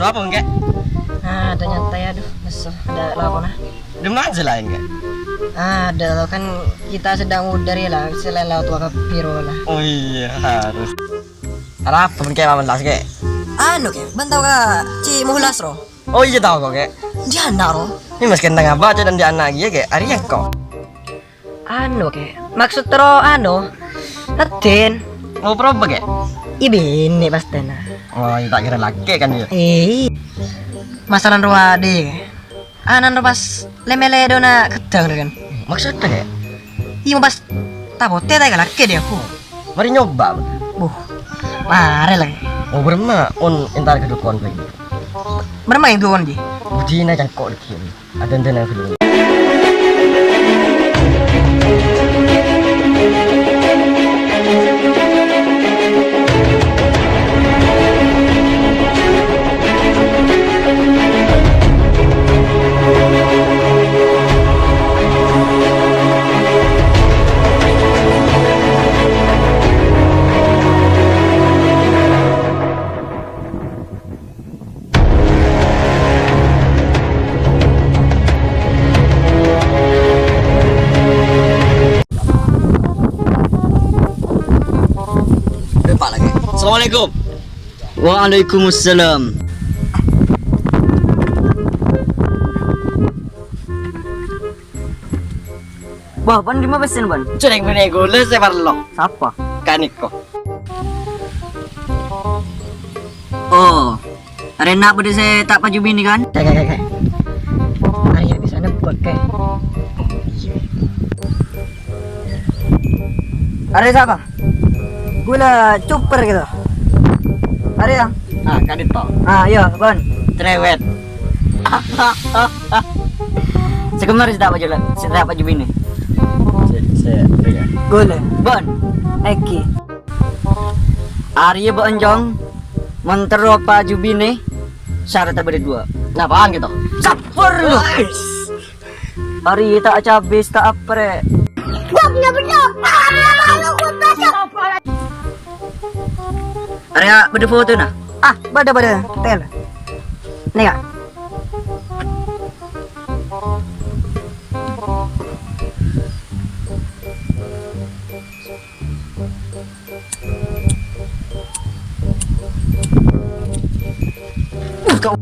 Ada apa enggak? Ada nyantai aduh, besok ada lapor nah. Dem aja lah enggak. Ada lo kan kita sedang udar ya lah, selain laut waka piro lah. Oh iya harus. Ada apa enggak Maman las enggak? Anu ke, bantau ka Ci Muhlas ro. Oh iya tahu kok enggak. Dia anak ro. Ini mas kentang baca dan di anak dia kayak Arya kok. Anu ke, maksud ro anu. Aten. Mau proba kayak? Ibini pastena. Oh iya tak kira laki kan dia. Masalah ro ade. Anan ro pas lemele dona kedang kan. Maksudnya kayak? Iya pas tapote ta laki dia aku. Mari nyoba. Mare lah. Oh berma on entar ke dukun lagi. Bermain tuh kan di. Bujina cangkok lagi. Ada yang film. Assalamualaikum. Waalaikumsalam. Wah, ban di mana pesen ban? Cek mana gula saya parlo. Siapa? Kaniko. Oh, arena pada saya tak paju bini kan? Kayak. Arya bisa nebak kayak. Are siapa? Gula cuper gitu. Are ya? Ah kanito. Iya, ban. Cerewet. Sekamar tak paju bini. Saya. Gula, ban. Eki. Arya beonjong mentero paju bini syarat berdua. Apaan gitu? Caper lu. Arya tak cabis tak apre. Arya beda foto nah. Bada tel. Nih kak. Kau.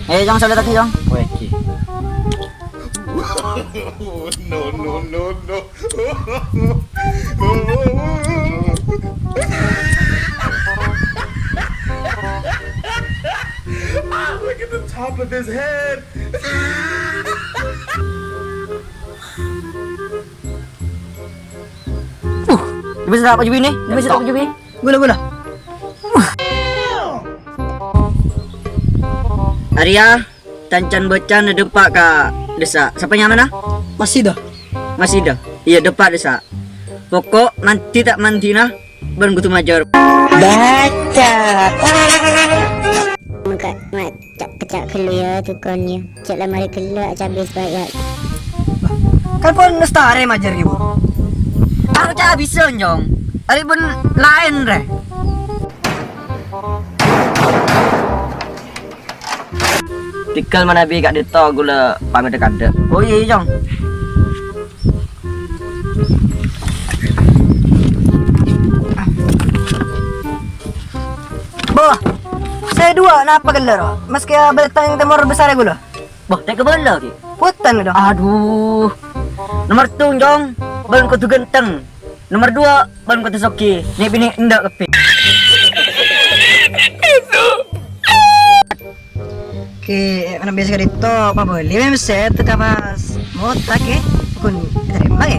Jangan salah tadi dong. Weki. No. Look at the top of his head. Bisa tak paju bini? Bisa tak paju bini? Gula. Arya, tancan becan depak ka desa. Siapa yang mana? Masih dah. Masih dah. Iya depak desa. Pokok nanti tak mantina bareng kutu majar. Baca. Mak kecak keluar tukannya. Cak lah mari keluar cabis bayar. Kan pun nestare majar ibu. Aku cak bisa nyong. Ari pun lain re. Tikal mana bi kat dito gula pamit dekat dek. Oh iya nyong. Bah, saya dua napa gelar? Meski beletang temor besar gula. Boh, tak kebala ki. Putan dah. Aduh. Nomor tu nyong, ban kutu genteng. Nomor 2, ban kutu soki. Ni bini ndak kepi. Ke mana biasa dito apa boleh set kapas motak ke kun terima